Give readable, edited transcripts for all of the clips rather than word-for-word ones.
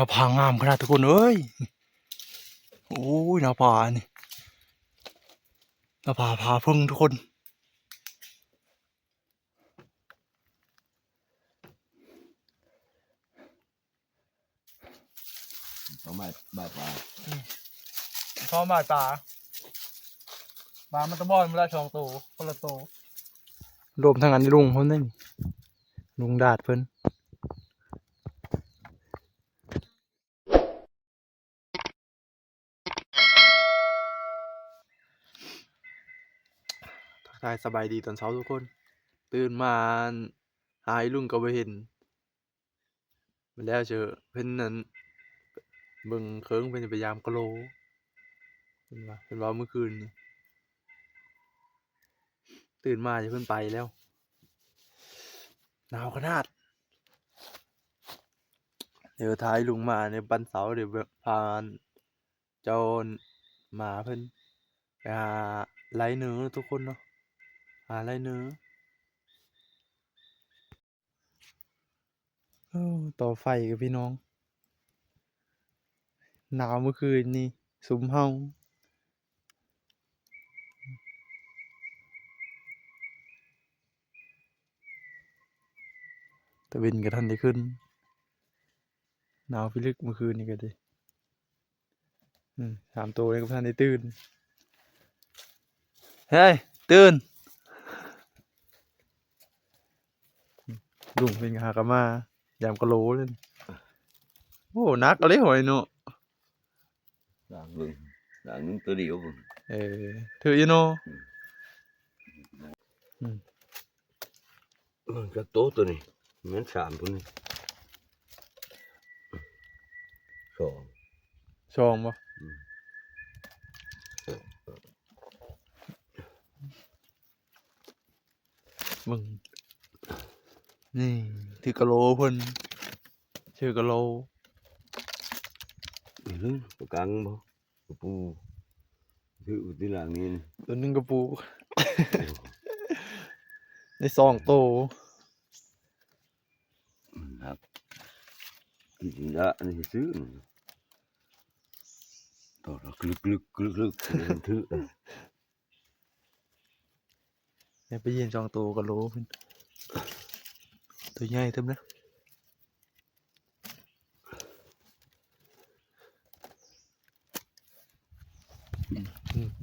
นาผางามขนาดทุกคนเอ้ยโอ้ยนาผานี่นาผาพาพึ่งทุกคนเขามาบาดปลาพอบาดป่ามันตะบอนมันละ2 ตัวคนละตัวรวมทั้งอันนี้ลุงเพิ่นได้นี่ลุงดาดเพิ่นทักทายสบายดีตอนเช้าทุกคนตื่นมาหายลุงก็บ่เห็นมันแล้วเจอเพิ่นนั้นเบิ่งเคิงเพิ่นพยายามกะโลเพิ่นว่าเมื่อคืนนี่ตื่นมาจะเพิ่นไปแล้วหนาวขนาดเดี๋ยวท้ายลุงมาในปันเสาร์เดี๋ยวพาเจ้าหมาเพิ่นไปหาไล่เนื้อทุกคนเนาะหาไล่เนื้อต่อไฟกับพี่น้องหนาวเมื่อคืนนี่สุมเฮาตะเวนก็ทันได้ขึ้นหนาวพิลึกเมื่อคืนนี่ก็ดิ3 ตัวเลยก็ทันได้ตื่นเฮ้ยตื่นลุงเป็นหากะมายามกะโหลเลยโอ้นักอะไรหอยเนาะด่างบึงด่างนึงตัวเดียวบึงถืออยู่เนาะกระโต๊ะตัวนี้เหมือน3ตัวนี้ชองบ่มึงนี่ถือกะโหลเพิ่นชื่อกะโหลตัวกลางบ่กระปูถือที่หลังนี้ตัวนึงกระปูได้2 ตัวครับกินละอันนี้ซื้อต่อแล้วกลึกถือไปยืน2 ตัวกะโหลเพิ่นตัวใหญ่เต็มเลย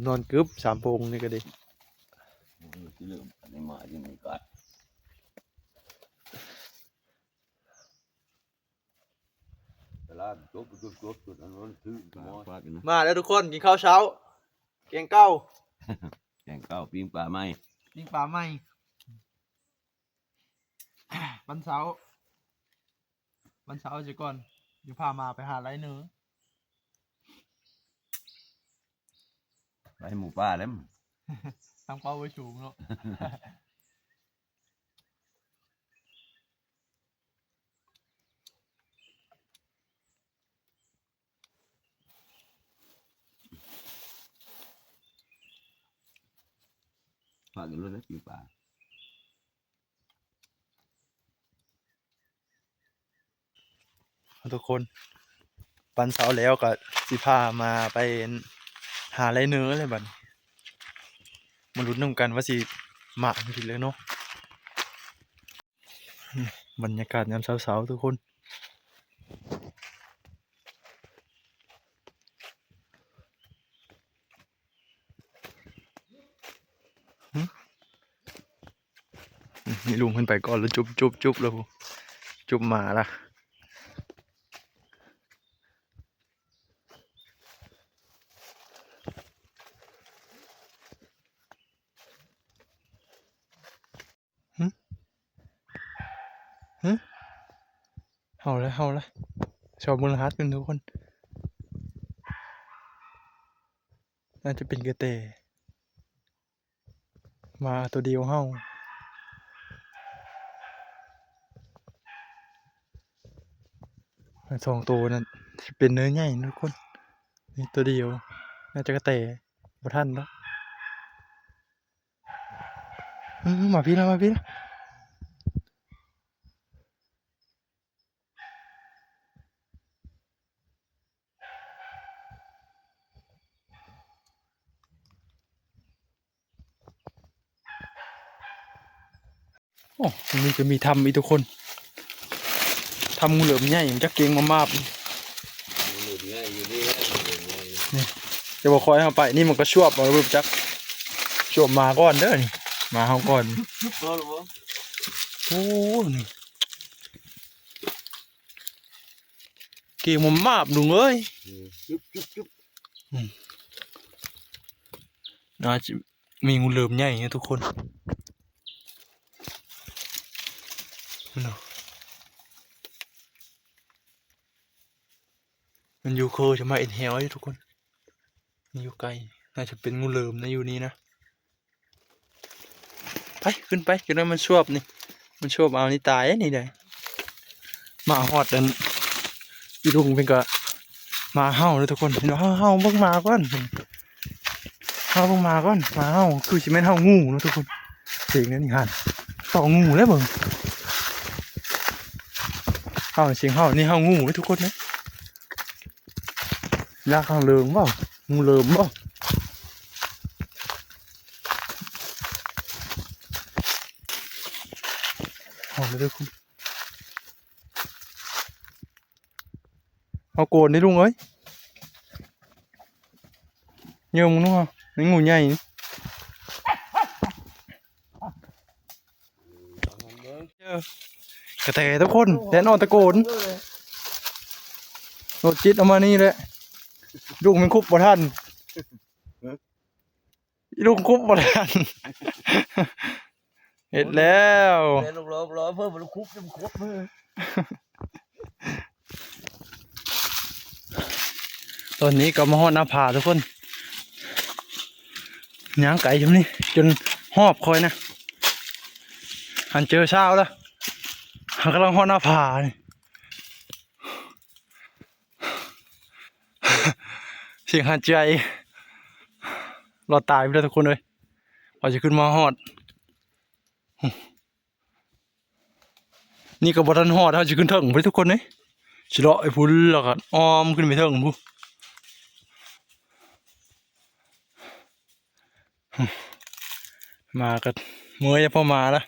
นอนกึบ3 โพงนี่ก็ดิที่เริ่มอันนี้มาที่นี่กัดตลาดจบจุดอันนั้นถือมาแล้วทุกคนกินข้าวเช้าแกงเก้าแกงเก้าปิ้งปลาไหมปิ้งปลาไหมวันเสาร์จะก่อนเดี๋ยวพามาไปหาไรเนื้อไรหมูป่าแล้วทำเป้าไว้สูงเนาะฝากกันเลยนะปิ้งปลาทุกคนวันเสาร์แล้วก็สิพามาไปหาไรเนื้อเลยบัดมาลุ้นนำกันว่าสิมาผิดเลยเนาะบรรยากาศยามเช้าๆทุกคนนี่ลุงขึ้นไปก่อนแล้วจุบแล้วจุบหมาละเห่าแล้วชอบมูลฮัทกันทุกคนน่าจะเป็นกระเตมาตัวเดียวเห่า2 ตัวนั่นเป็นเนื้อใหญ่ทุกคนนี่ตัวเดียวน่าจะกระเตบ่ทันแล้วมาพี่แล้ว โอ้ตรงนี้จะมีทำอีกทุกคนทำงูเหลือมใหญ่อย่างจักเก่งมาบ หลุดง่ายอยู่นี่หลุดง่าย ๆจะบอกคอยเข้าไปนี่มันก็ชวบมาเบิ่จักชวบมาก่อนเด้อนี่มาเฮาก่อน พอหรือเปล่า โอ้นี่เก่งมาบลุงเอ้ย จุ๊บ น่าจะมีงูเหลือมใหญ่ไงทุกคนเนาะมันอยู่โคจะมาเอ็นแฮวอยู่ทุกคนมันอยู่ไกลน่าจะเป็นงูเหลือมนะอยู่นี่นะไปขึ้นไปจนนั้นมันชวบนี่มันชวบเอานี่ตายนี่ได้มาหอดอันอีลุงเป็นก็มาเห่าเลยทุกคนเนาะเห่าเบิ่งมาก่อนเห่าเบิ่งมาก่อนมาเห่าคือสิแม่นเห่างูเนาะทุกคนเสียงนั้นนี่หันต่องูแล้วเบิ่งเห่าเสียงเห่านี่เห่างูไว้ทุกคนนะลากข้างเลิงเปล่างูเหลิมเปล่าเอาเลยทุกคนเอาโกนได้ลุงเอ้ยเยอะมึงนู้นนี่งูใหญ่นี่กระแตทุกคนแดนออนตะโกนโนจิตเอามานี่แหละลุงมันคุบบ่ทันลุงคุบบ่ทันเห็ดแล้ว เล่นรอเพิ่มมันคุบมันคุบมือ ตอนนี้ก็มาฮอดหน้าผาทุกคนย่างไก่จำนี่จนหอบคอยนะหันเจอเช้าแล้วหันกำลังฮอดหน้าผานี่ เสียงหันใจรอตายไปแล้วทุกคนเลยพอจะขึ้นมาฮอดนี่ก็บ่ทันฮอดเขาจะขึ้นเถิงไปทุกคนเลยสิเลาะไอ้พุ่นแล้วก็อ้อมขึ้นไปเถิงพุ่นมาก็เมื่อยพอมาแล้ว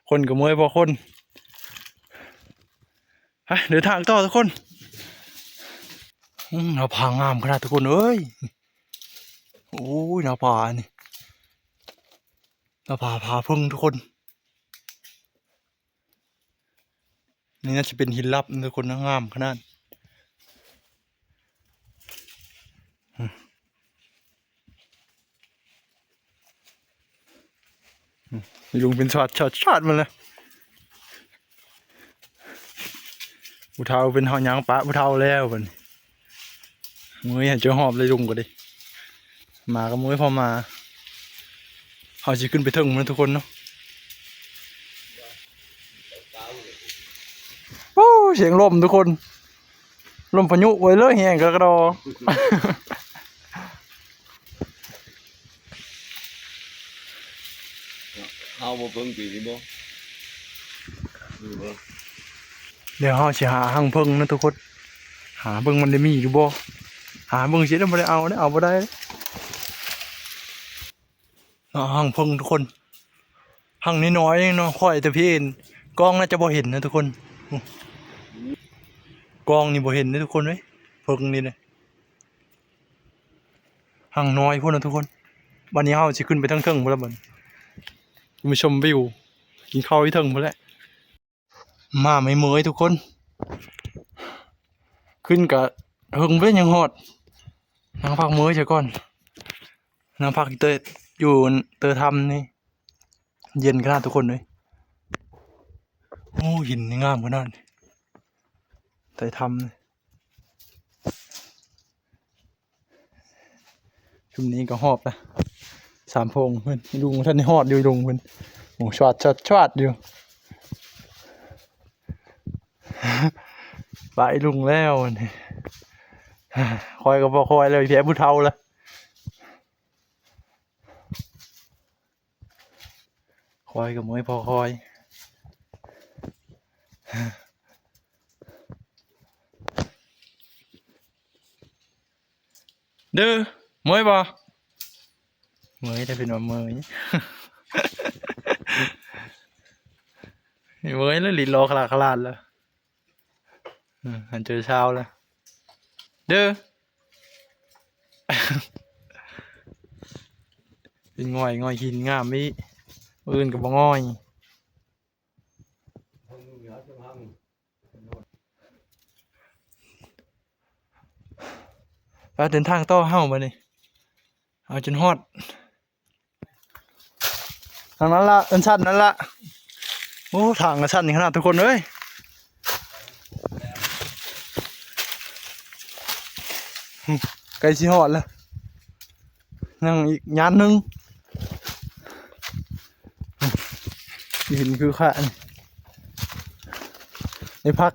คนก็เมื่อยพอคนไปเดินทางต่อทุกคนเราผางามขนาดทุกคนเอ้ยโอ้ยเราผานี่เราผาพึ่งทุกคนนี่น่าจะเป็นหินลับนะทุกคนนะงามขนาดลุงเป็นช็อตมันเลยผู้เฒ่าเป็นหอยางปะผู้เฒ่าแล้วมันมือเห็นเจ้าหอบเลยลุงก็ดิมาก็มือพอมาเขาจะขึ้นไปถึงมันทุกคนเนาะโอ้เสียงลมทุกคนลมพายุไว้เลยแหงกระดอ เอาบ่เพิ่งปีนี้บ่ดูบ่ เดี๋ยวเขาจะหาหังเพิ่งนะทุกคนหาเบิ่งมันได้มีอยู่บ่หาเบิ่งเสียแล้วไม่ได้เอาบ่ได้เอาหังเพิ่งทุกคนหังน้อยๆเนาะค่อยแต่พี่เห็นกล้องน่าจะบ่เห็นนะทุกคนกล้องนี่บ่เห็นนะทุกคนเว้ยเพิ่งนี่นะหังน้อยพุ่นนะทุกคนวันนี้เขาสิขึ้นไปทั้งเทิงบ่แล้วบัดมาชมวิวกินข้าวที่เทิงบ่แล้วมาไม่เมยทุกคนขึ้นกะเฮิงเว้ยยังฮอดนางพักเมยเสียก่อนนางพักเตยอยู่เตยทำนี่เย็นขนาดทุกคนเลยโอ้หินนี่งามขนาดเตยทำนี่ชุมนี้ก็หอบนะสามพงเพื่อนลุงท่านนี่ฮอดอยู่ลุงเพื่อนโอ้ชวดอยู่ ไปลุงแล้วนี่คอยก็พอคอยเลยแพ้ผู้เฒ่าละคอยกับมวยพอคอยเด้อมวยบ่มวยได้เป็นว่ามวย เว้ยแล้วลิ้นรอขลาดขลาดแล้วหันเจอเช้าแล้วเด้อ เป็นง่อยหินงามมิอื่นกับบ่ง่อยแล้วเดินทางต่อเฮ้ามานี่เอาจนฮอดทางนั้นละเอินชัดนั่นละโอ้ทางกระชันนี่ขนาดทุกคนเลยใกล้สิฮอดแล้วนั่งอีกยานหนึงหินคือขาในพั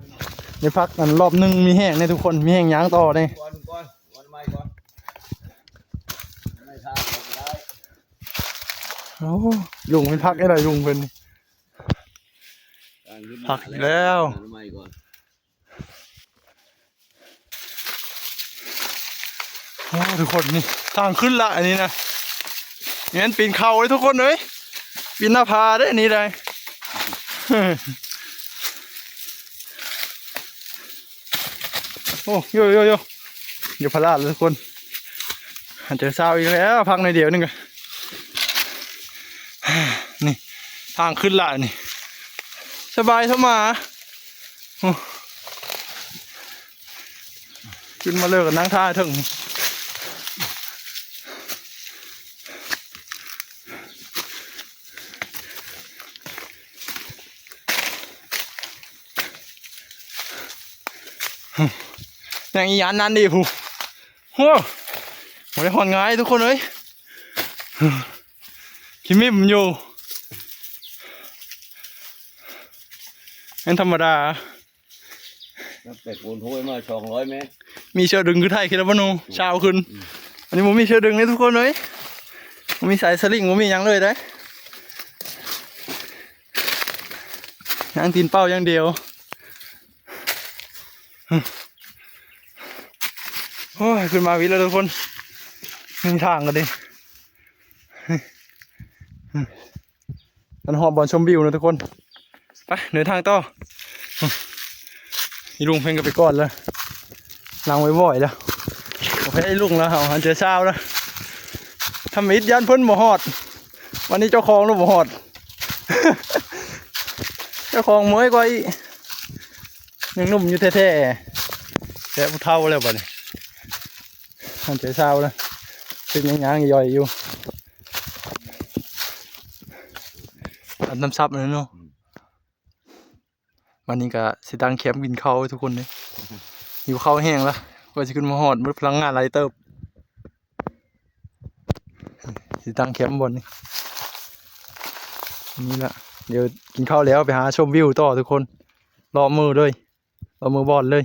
กอันรอบหนึงมีแห้งในทุกคนมีแห้งย้างต่อใน ก่อนวันไม่ก่อนไม่ทางก็ได้ โอ้ลุงเป็นพักให้ได้ลุงเป็นพักอีกแล้ว ไม่ก่อน โอ้ทุกคนนี่ทางขึ้นละอันนี้นะงั้นปีนเขาเลยทุกคนเลยปีนหน้าผาได้อันนี้ได้ โอ้โยอย่าพลาดเลยทุกคนหันเจอเศร้าอีกแล้วพักในอยเดียวนึงกันนี่ทางขึ้นละนี่สบายเท่ามาโอ้ขึ้นมาเลิกกับนั่งท่าถึงอย่างอีอันนั้นดิผู้โอ้ไม่ได้หอนง่ายทุกคนเลยคิมิมอยู่เป็นธรรมดา นับแต่โกนโถยมา200 เมตร มีเชือกดึงคือไทยคิดแล้วปะนูเช้าขึ้นอันนี้ผมมีเชือกดึงเลยทุกคนเลยผมมีสายสลิงผมมีหยังเลยได้ยางตีนเป้าอย่างเดียวโอ้ยขึ้นมาวิแล้วทุกคนมีทางกันดิมันหอบบอลชมวิวนะทุกคนไปเดินทางต่อนี่ลุงเพ่งกันไปก่อนแล้วนั่งไว้บ่อยแล้วโอเคลุงแล้วเอาหันเจอเช้าแล้วทำมิดยันเพิ่นบ่ฮอดวันนี้เจ้าของแล้วบ่ฮอด เจ้าของเมื่อยกว่าอียังหนุ่มอยู่แท้ๆแต่ผู้เฒ่าแล้วบ่นี่หันเจอเช้าแล้วเป็นยังย่อยอยู่อันน้ำซับเลยเนาะวันนี้ก็สิตั้งแคมป์กินข้าวทุกคนเลยหิวข้าวแห้งแล้วว่าจะขึ้นมาหอดมืดพลังงานไรเติบสิตั้งแคมป์บนนี่แหละเดี๋ยวกินข้าวแล้วไปหาชมวิวต่อทุกคนรอมือด้วยรอมือบอลเลย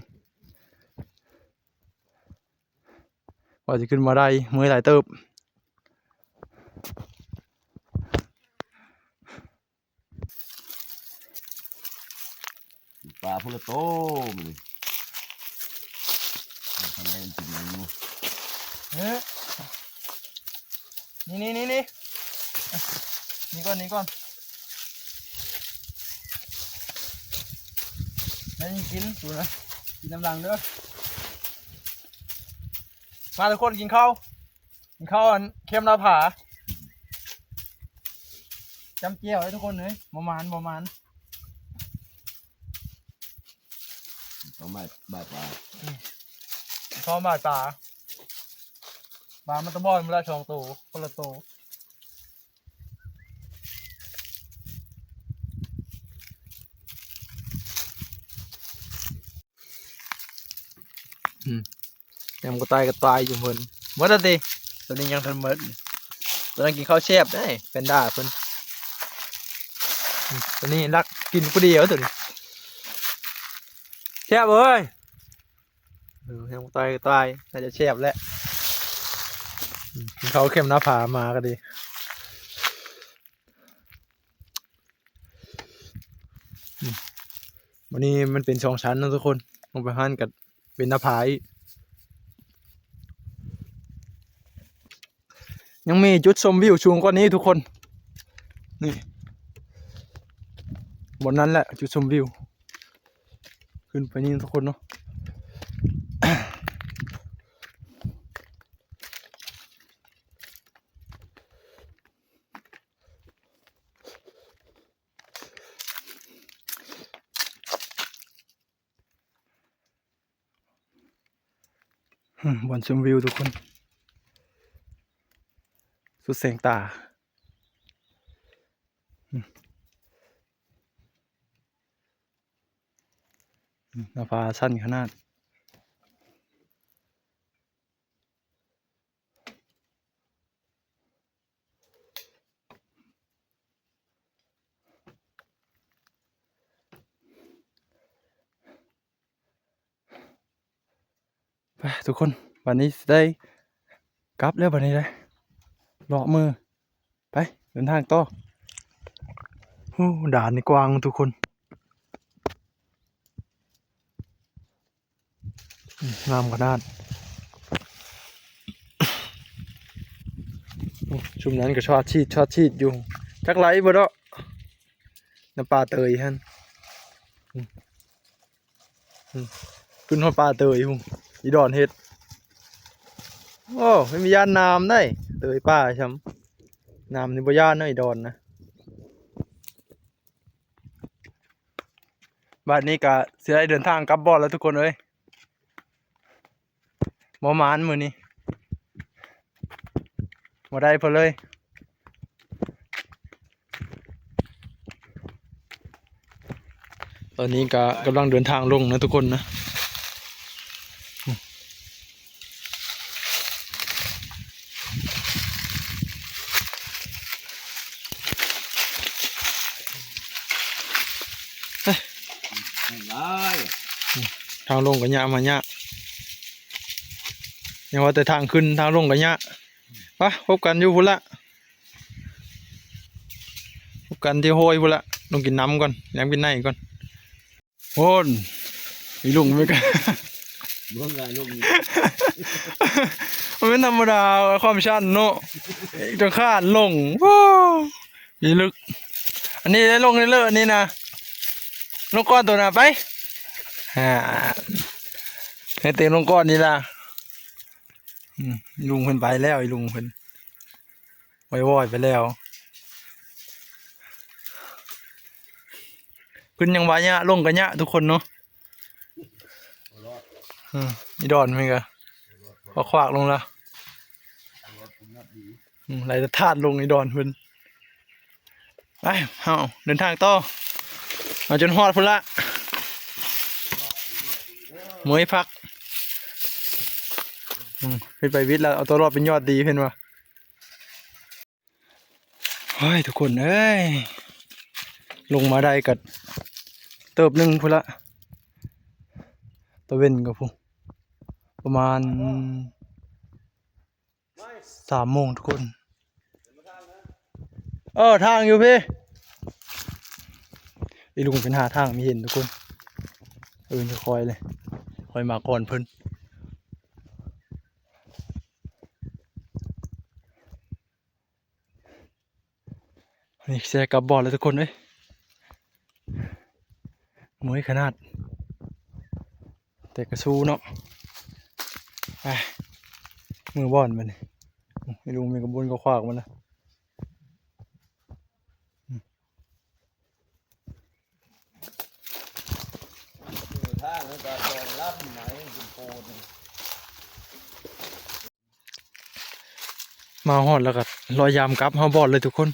ว่าจะขึ้นมาได้มือหลายเติบปลาพุละโตมันทำไมมันกินอย่างนี้ นี่นี่ก่อนนี่กินดูนะกินน้ำลังเด้อมาทุกคนกินข้าวอันเค็มหน้าผาจำเจียวให้ทุกคนเลยประมาณ ต้องมาบาดปลา พร้อมบาดปลามันตะบอยมันละ2 ตัวคนละตัวยังก็ตายอยู่เหมือนเมื่อตีตัวนี้ยังทันเมื่อตัวนั้นกินข้าวแช่บได้เป็นด่าเพิ่นตัวนี้รักกินผู้เดียวตัวนี้แช่บเอ้ยยังตายน่าจะแช่บแล้วเขาเข้มหน้าผามาก็ดีวันนี้มันเป็น2 ชั้นนะทุกคนลงไปหันกับเป็นหน้าผาอีกยังมีจุดชมวิวชูงกว่านี้ทุกคนนี่ บนนั้นแหละจุดชมวิวขึ้นไปนี่ทุกคนเนาะ บนชมวิวทุกคนสุดแสงตาหน้าผาสั้นขนาดไปทุกคนวันนี้ได้กลับแล้ววันนี้เลยเลาะมือไปเดินทางต่อด่านนี่กว้างทุกคนงามขนาดชุมนั้นก็ชอดชีดอยู่จักไหลบ่เนาะน้ำปลาเตยฮั่นขึ้นหัวปลาเตยหุ่งอีดอนเฮ็ดโอ้ไม่มียานน้ำได้เตยป้าช้ำน้ำนี่บ่ยานเนาะอีดอนนะบัดนี้ก็สิได้เดินทางกลับบ่อนแล้วทุกคนเอ้ยบ่มานมื้อนี้บ่ได้เพิ่นเลยตอนนี้ก็กำลังเดินทางลงนะทุกคนนะทางลงก็ยะมายังว่าแต่ทางขึ้นทางลงก็ยะไปพบกันอยู่พุ่นละพบกันที่โฮยพุ่นละลงกินน้ำก่อนยังกินในก่อนโอนมีลุงไหมกัน บ่งานลง มันเป็นธรรมดาความชันเนาะจะข้านลงว้าวยีลึกอันนี้ได้ลงในเลิศอันนี้นะลงก้อนตัวน่ะไปให้เต็มลงก้อนนี่ล่ะลุงเพิ่นไปแล้วไอ้ลุงเพิ่นวอยไปแล้วขึ้นยังวะเนี่ยลงกันเนี่ยทุกคนเนาะนี่ดอนมั้ยกะพอขวากลงแล้วไหลจะทาดลงไอ้ดอนเพิ่นไปเอาเดินทางต่อมาจนฮอดพุ่นละมวยพักไปวิทย์แล้วเอาตัวรอดเป็นยอดดีเพิ่นวะเฮ้ยทุกคนเอ้ยลงมาได้กัดเติบหนึ่งพุ่นละตะเวนกับพุ่นประมาณ3 โมงทุกคนทางอยู่พี่ไอ้ลุงเป็นหาทางไม่เห็นทุกคนจะคอยเลยคอยมาก่อนเพิ่นนี่แซกลับบ่อแล้วทุกคนเอ้ยมวยขนาดแต่กระซูเนาะไปมือบ่อนมันนี่ไม่รู้มีกระบุนกระขวากมันนะมาหอดแล้วก็รอยยามกลับเฮาบ่อนเลยทุกคน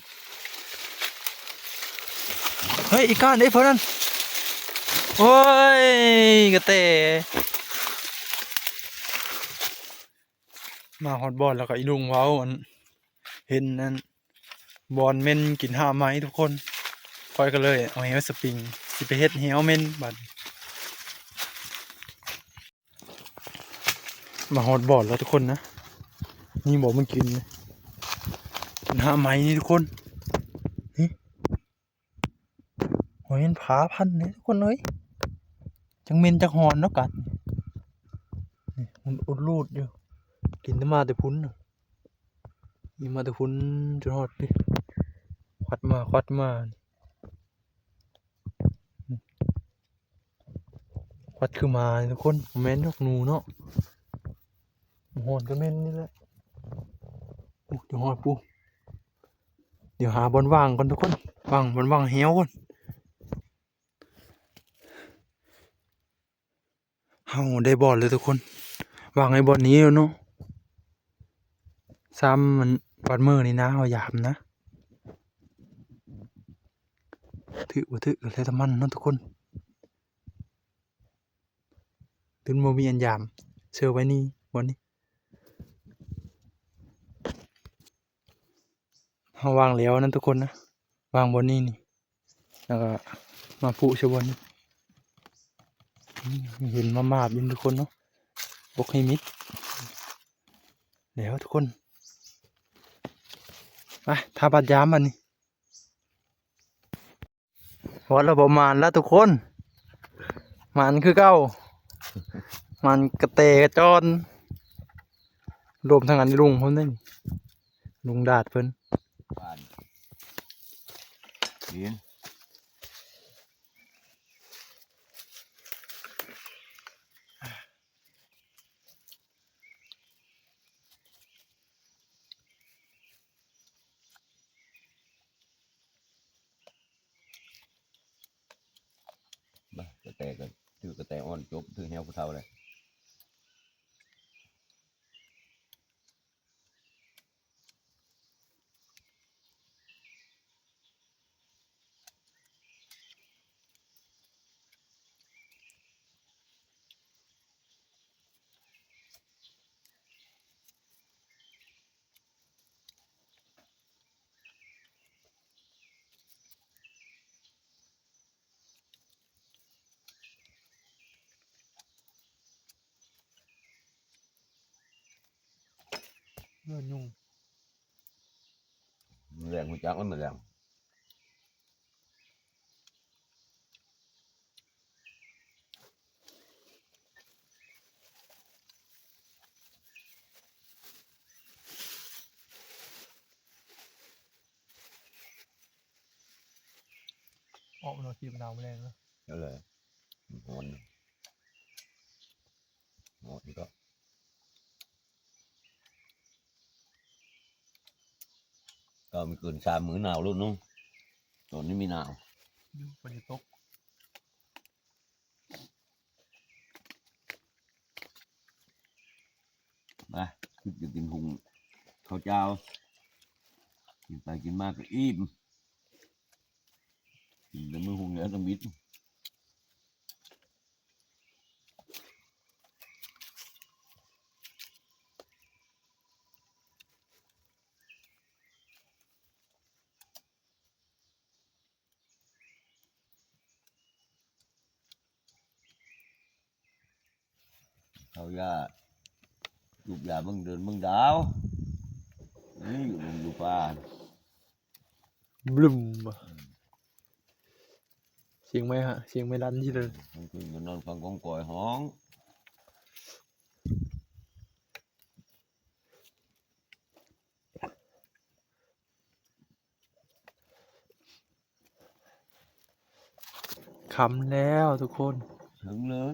เฮ้ยอีกก้านไอ้พวกนั้นโอ้ยกระเตะมาฮอดบอลแล้วก็อีลุงเว้าอันเห็นนั่นบอลเม่นกินห้าไม้ทุกคนคอยก็เลยเอาเฮลสปริงสิไปเฮ็ดเฮลเม่นบัดมาฮอดบอลแล้วทุกคนนะนี่บอกมันกินห้าไม้นี่ทุกคนนี่โอ้ยเห็นผาพันเลยทุกคนเลยจังเม่นจังหอนเนาะกัดนี่มันอุดรูดอยู่กินแต่มาแต่พุ้นนี่มาแต่พุ้นจนหอดดิควัดมา วัดคือมาทุกคนบ่แม่นดอกหนูเนาะหอนก็แม่นนี่แหละโอ้เดี๋ยวหอดปูเดี๋ยวหาบอลว่างก่อนทุกคนว่างบอลว่างเหี้ยวก่อนเฮาได้บอลเลยทุกคนวางไอ้บอลนี้แล้วเนาะซ้ำมันปัดมือนี่นะเอาหยามนะถือว่าถือแล้วแต่มันเนาะทุกคนถึงบ่มีอันยามเชื่อไว้นี่บอลนี้เฮาวางแล้วนั่นทุกคนนะวางบนนี้นี่แล้วก็มาผูชบนนี้เห็นมาบยินทุกคนเนาะบกให้มิดแล้วทุกคนไปทาบัดยามมันนี่วัดระบบมานแล้วทุกคนมันคือเก้ามันกระเตกระจอนรวมทั้งอันลุงเพิ่นได้นี่ลุงดาดเพิ่น บ้านเรียนบ้ากระแตกันถือกระแตอ่อนจบถือแนวผู้เฒ่าเลยเมื่อยุ่ง แรงหัวจักมันแรงออกมาหน่อยที่มันเอาแรงนะ นั่นเลยหอนหอนก็มีเกิน3 มื้อหนาวแล้วเน้องตอนนี้มีหนาว ยุ่งฝนจะตก มาคือจะกินหุงข้าวเจ้ากินไปกินมากก็อิ่มกินแต่มือหุงแล้วต้องมิดข้าวยาลูกยาเบิ่งเดินเบิ่งดาวนี่อยู่ลงอยู่ป่า บลุมเสียงไม่ฮะเสียงไม่รันที่เลย มันคืนก็นอนฟังกองกอยห้อง คำแล้วทุกคน ถึงเลย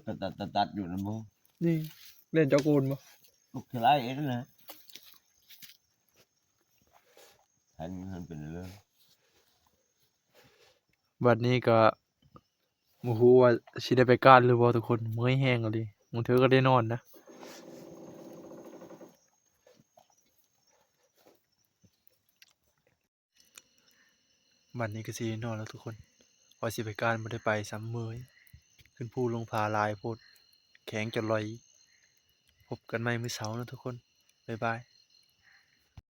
ตัดอยู่นะโม นี่เล่นเจ้าโกนปะ ลูกทลายเอ็ดนะท่านเป็นเรื่อง บัดนี้ก็โอ้โหว่าสิได้ไปการหรือบ่ทุกคนเมื่อยแห้งอะดิมึงเธอก็ได้นอนนะบัดนี้ก็สิได้นอนแล้วทุกคนว่าสิไปการบ่ได้ไปซ้ำเมื่อยขึ้นภูลงผาลายโพดแข็งจนลอยพบกันใหม่มื้อเช้านะทุกคนบ๊ายบาย